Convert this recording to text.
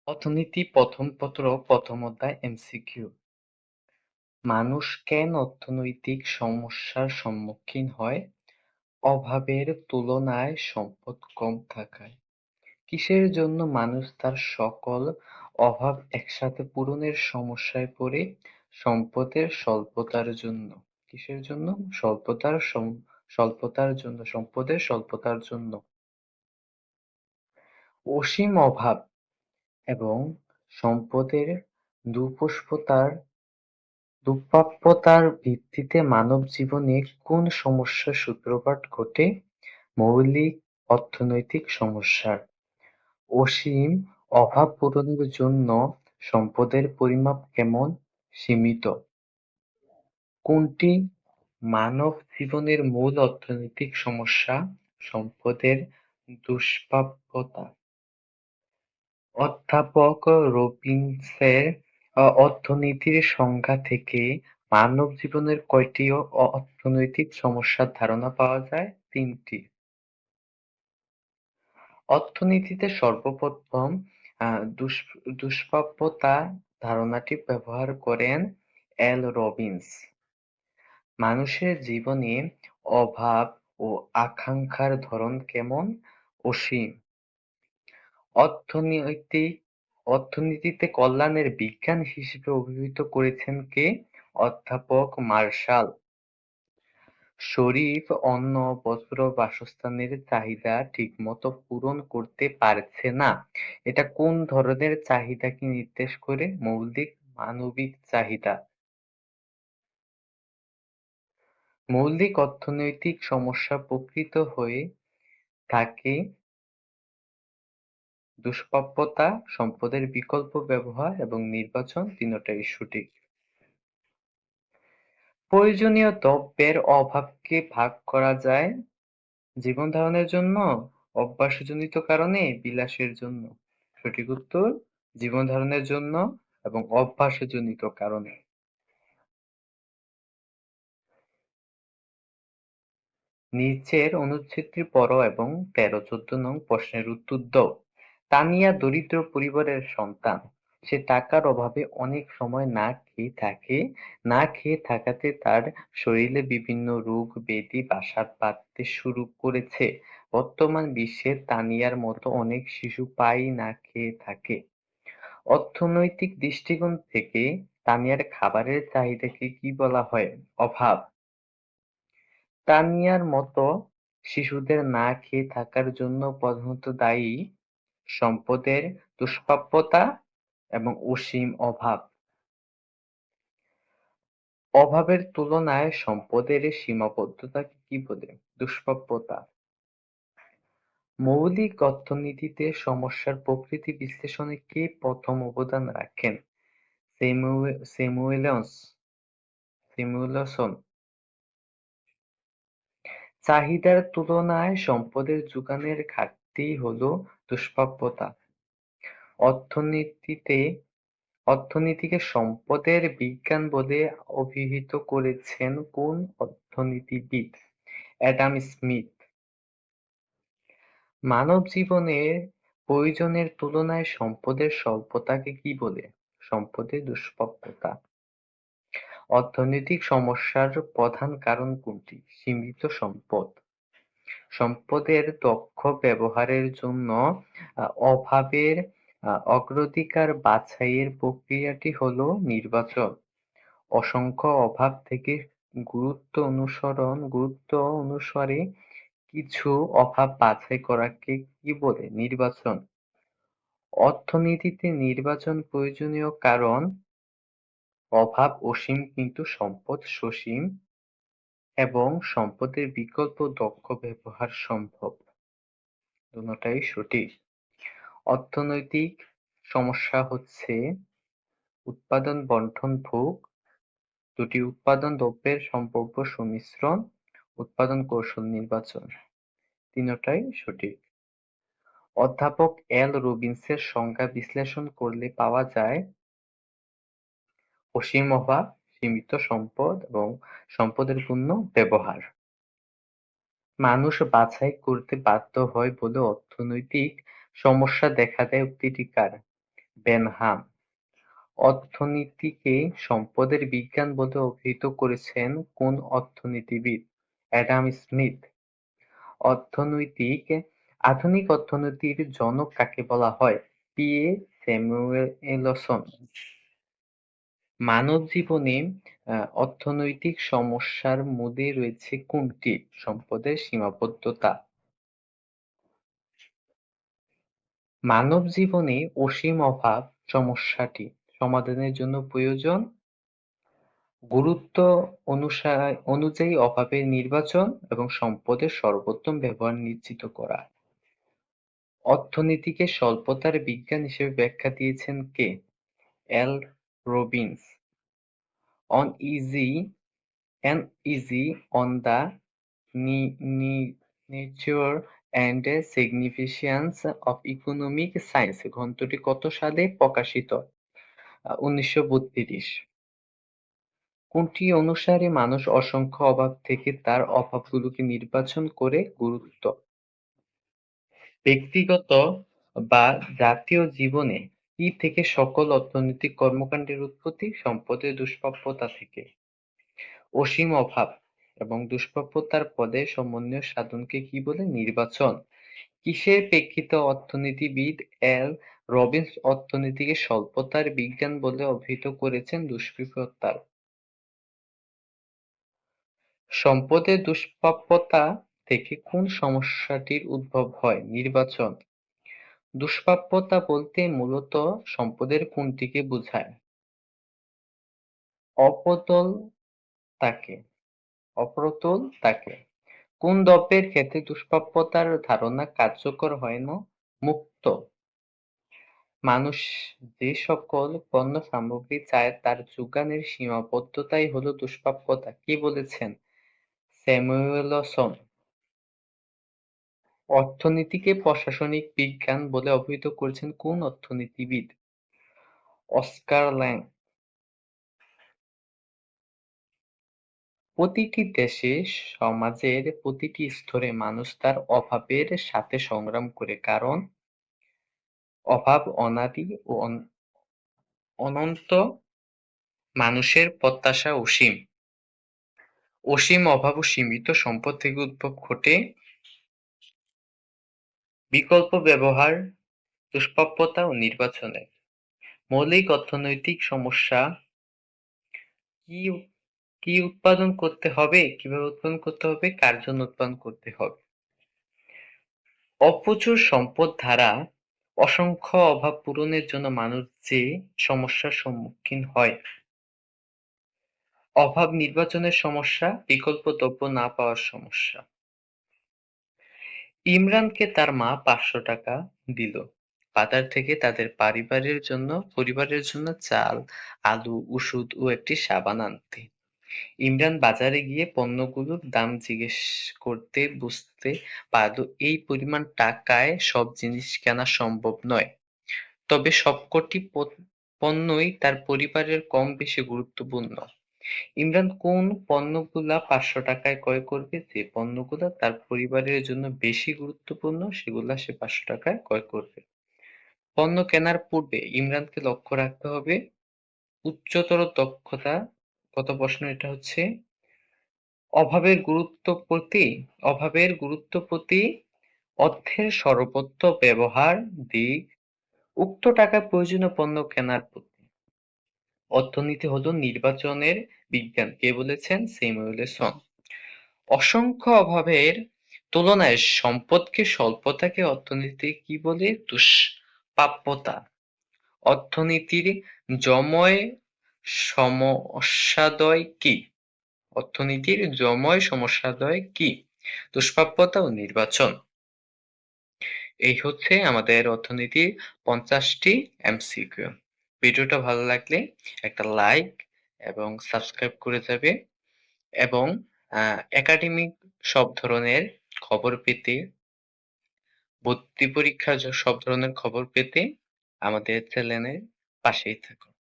অর্থনীতি প্রথম পত্র প্রথম অধ্যায় এমসিকিউ। মানুষ কেন অর্থনৈতিক সমস্যার সম্মুখীন হয়? অভাবের তুলনায় সম্পদ কম থাকায়। কিসের জন্য মানুষ তার সকল অভাব একসাথে পূরণের সমস্যায় পড়ে? সম্পদের স্বল্পতার জন্য। কিসের জন্য? স্বল্পতার জন্য, সম্পদের স্বল্পতার জন্য। অসীম অভাব এবং সম্পদের দুষ্প্রাপ্যতার দুষ্প্রাপ্যতার ভিত্তিতে মানবজীবনে কোন সমস্যার সূত্রপাত ঘটে? মৌলিক অর্থনৈতিক সমস্যার। অসীম অভাব পূরণের জন্য সম্পদের পরিমাপ কেমন? সীমিত। কোনটি মানবজীবনের মূল অর্থনৈতিক সমস্যা? সম্পদের দুষ্প্রাপ্যতা। অধ্যাপক রবিনসের অর্থনীতির সংজ্ঞা থেকে মানবজীবনের কয়টি অর্থনৈতিক সমস্যার ধারণা পাওয়া যায়? তিনটি। অর্থনীতিতে সর্বপ্রথম দুষ্প্রাপ্যতা ধারণাটি ব্যবহার করেন এল রবিনস। মানুষের জীবনে অভাব ও আকাঙ্ক্ষার ধরন কেমন? অসীম। অর্থনীতিতে কল্যাণের বিজ্ঞান হিসেবে অভিহিত করেছেন কে? অধ্যাপক মার্শাল। শরীফ অন্ন, বস্ত্র, বাসস্থানের চাহিদা ঠিকমতো পূরণ করতে পারছে না। এটা কোন ধরনের চাহিদাকে নির্দেশ করে? মৌলিক মানবিক চাহিদা। মৌলিক অর্থনৈতিক সমস্যা প্রকৃত হয়ে থাকে দুষ্প্রাপ্যতা, সম্পদের বিকল্প ব্যবহার এবং নির্বাচন তিনটাই সঠিক। প্রয়োজনীয় দ্রব্যের অভাবকে ভাগ করা যায় জীবন ধারণের জন্য, অভ্যাসজনিত কারণে, বিলাসের জন্য। সঠিক উত্তর জীবন ধারণের জন্য এবং অভ্যাসজনিত কারণে। নিচের অনুচ্ছেদটি পড়ো এবং ১৩-১৪ নং প্রশ্নের উত্তর দাও। তানিয়া দরিদ্র পরিবারের সন্তান। সে টাকার অভাবে অনেক সময় না খেয়ে থাকে। না খেয়ে থাকাতে তার শরীরে বিভিন্ন রোগ ব্যাধি বাসা বাঁধতে শুরু করেছে। বর্তমান বিশ্বে তানিয়ার মতো অনেক শিশু প্রায়ই না খেয়ে থাকে। অর্থনৈতিক দৃষ্টিকোণ থেকে তানিয়ার খাবারের চাহিদাকে কি বলা হয়? অভাব। তানিয়ার মতো শিশুদের না খেয়ে থাকার জন্য প্রধানত দায়ী সম্পদের দুষ্প্রাপ্যতা এবং অসীম অভাব। অভাবের তুলনায় সম্পদের সীমাবদ্ধতাকে কি বলে? দুষ্প্রাপ্যতা। মৌলিক অর্থনীতিতে সমস্যার প্রকৃতি বিশ্লেষণে কে প্রথম অবদান রাখেন? স্যামুয়েলসন। চাহিদার তুলনায় সম্পদের যোগানের ঘাটতি হলো দুষ্প্রাপ্যতা। অর্থনীতিকে সম্পদের বিজ্ঞান বলে অভিহিত করেছেন কোন অর্থনীতিবিদ? Adam Smith. মানবজীবনের প্রয়োজনের তুলনায় সম্পদের স্বল্পতাকে কি বলে? সম্পদের দুষ্প্রাপ্যতা। অর্থনৈতিক সমস্যার প্রধান কারণ কোনটি? সীমিত সম্পদ। সম্পদের দক্ষ ব্যবহারের জন্য অভাবের অগ্রাধিকার বাছাইয়ের প্রক্রিয়াটি হলো নির্বাচন। অসংখ্য অভাব থেকে গুরুত্ব অনুসারে কিছু অভাব বাছাই করাকে কি বলে? নির্বাচন। অর্থনীতিতে নির্বাচন প্রয়োজনীয় কারণ অভাব অসীম কিন্তু সম্পদ সসীম এবং সম্পদের বিকল্প দক্ষ ব্যবহার সম্ভব। দুটোটাই সঠিক। অর্থনৈতিক সমস্যা হচ্ছে উৎপাদন বন্টন ভোগ, দুটি উৎপাদন দ্রব্যের সম্ভাব্য সংমিশ্রণ, উৎপাদন কৌশল নির্বাচন। তিনটাই সঠিক। অধ্যাপক এল রবিনসের সংজ্ঞা বিশ্লেষণ করলে পাওয়া যায় অসীম অভাব, সীমিত সম্পদ এবং সম্পদের পূর্ণ ব্যবহার। মানুষ বাছাই করতে বাধ্য হয় বলে অর্থনৈতিক সমস্যা দেখা দেয় উক্তিটি কার? বেনহাম। অর্থনীতিকে সম্পদের বিজ্ঞান বলে অভিহিত করেছেন কোন অর্থনীতিবিদ? Adam Smith. অর্থনৈতিক আধুনিক অর্থনীতির জনক কাকে বলা হয়? P A Samuelson. মানবজীবনে অর্থনৈতিক সমস্যার মধ্যে রয়েছে কোনটি? সম্পদের সীমাবদ্ধতা। মানবজীবনে অসীম অভাব সমস্যাটি সমাধানের জন্য প্রয়োজন গুরুত্ব অনুযায়ী অভাবের নির্বাচন এবং সম্পদের সর্বোত্তম ব্যবহার নিশ্চিত করা। অর্থনীতিকে স্বল্পতার বিজ্ঞান হিসেবে ব্যাখ্যা দিয়েছেন কে? এল Robbins. Uneasy on the nature and significance of economic science গ্রন্থটি কত সালে প্রকাশিত? 1932। কোনটি অনুসারে মানুষ অসংখ্য অভাব থেকে তার অভাবগুলোকে নির্বাচন করে গুরুত্ব ব্যক্তিগত বা জাতীয় জীবনে কি থেকে সকল অর্থনৈতিক কর্মকাণ্ডের উৎপত্তি? সম্পদের দুষ্প্রাপ্যতা থেকে। অসীম অভাব এবং দুষ্প্রাপ্যতার পদে সমন্বয় সাধনকে কি বলে? নির্বাচন। কিসের প্রেক্ষিতে অর্থনীতিবিদ এল রবিনস অর্থনীতিকে স্বল্পতার বিজ্ঞান বলে অভিহিত করেছেন? দুষ্প্রাপ্যতার। সম্পদের দুষ্প্রাপ্যতা থেকে কোন সমস্যাটির উদ্ভব হয়? নির্বাচন। দুষ্প্রাপ্যতা বলতে মূলত সম্পদের কোনটিকে বোঝায়? অপ্রতুলতাকে। কোন দ্রব্যের ক্ষেত্রে দুষ্প্রাপ্যতার ধারণা কার্যকর হয় না? মুক্ত। মানুষ যে সকল পণ্য সামগ্রী চায় তার যোগানের সীমাবদ্ধতাই হলো দুষ্প্রাপ্যতা। কে বলেছেন? স্যামুয়েলসন। অর্থনীতিকে প্রশাসনিক বিজ্ঞান বলে অভিহিত করেছেন কোন অর্থনীতিবিদ? অস্কার ল্যাং। প্রতিটি দেশে সমাজের প্রতিটি স্তরে মানুষ তার অভাবের সাথে সংগ্রাম করে, কারণ অভাব অনাদি ও অনন্ত, মানুষের প্রত্যাশা অসীম। অসীম অভাব ও সীমিত সম্পদ থেকে উদ্ভব ঘটে বিকল্প ব্যবহার, দুষ্প্রাপ্যতা ও নির্বাচনের। মৌলিক অর্থনৈতিক সমস্যা কি কি উৎপাদন করতে হবে, কিভাবে উৎপাদন করতে হবে, কার জন্য উৎপাদন করতে হবে। অপ্রচুর সম্পদ দ্বারা অসংখ্য অভাব পূরণের জন্য মানুষ যে সমস্যার সম্মুখীন হয়। অভাব নির্বাচনের সমস্যা, বিকল্প দ্রব্য না পাওয়ার সমস্যা। ইমরানকে তার মা ৫০০ টাকা দিল বাজার থেকে তাদের পরিবারের জন্য চাল, আলু, ওষুধ ও একটি সাবান আনতে। ইমরান বাজারে গিয়ে পণ্যগুলোর দাম জিজ্ঞেস করতে বুঝতে পারল এই পরিমাণ টাকায় সব জিনিস কেনা সম্ভব নয়। তবে সবকটি পণ্যই তার পরিবারের কম বেশি গুরুত্বপূর্ণ। ইমরান কোন পণ্যগুলা ৫০০ টাকায় ক্রয় করবে? যে পণ্যগুলা তার পরিবারের জন্য বেশি গুরুত্বপূর্ণ সেগুলা সে ৫০০ টাকায় ক্রয় করবে। পণ্য কেনার পূর্বে ইমরানকে লক্ষ্য রাখতে হবে উচ্চতর দক্ষতা। কত প্রশ্ন এটা হচ্ছে? অভাবের গুরুত্ব প্রতি, অর্থের সর্বত্র ব্যবহার দিক, উক্ত টাকায় প্রয়োজনীয় পণ্য কেনার প্রতি। অর্থনীতি হলো নির্বাচনের বিজ্ঞান। কে বলেছেন? স্যামুয়েলসন। অসংখ্য অভাবের তুলনায় সম্পদকে স্বল্পতাকে অর্থনীতি কি বলে? দুষ্প্রাপ্যতা। অর্থনীতির যময় সমস্যাদ্বয় কি? অর্থনীতির যময় সমস্যাদ্বয় কি? দুষ্প্রাপ্যতা ও নির্বাচন। এই হচ্ছে আমাদের অর্থনীতির ৫০টি এমসিকিউ। ভিডিওটা ভালো লাগলে একটা লাইক এবং সাবস্ক্রাইব করে যাবে এবং একাডেমিক সব ধরনের খবর পেতে, ভর্তি পরীক্ষার সব ধরনের খবর পেতে আমাদের চ্যানেলের পাশেই থাকুন।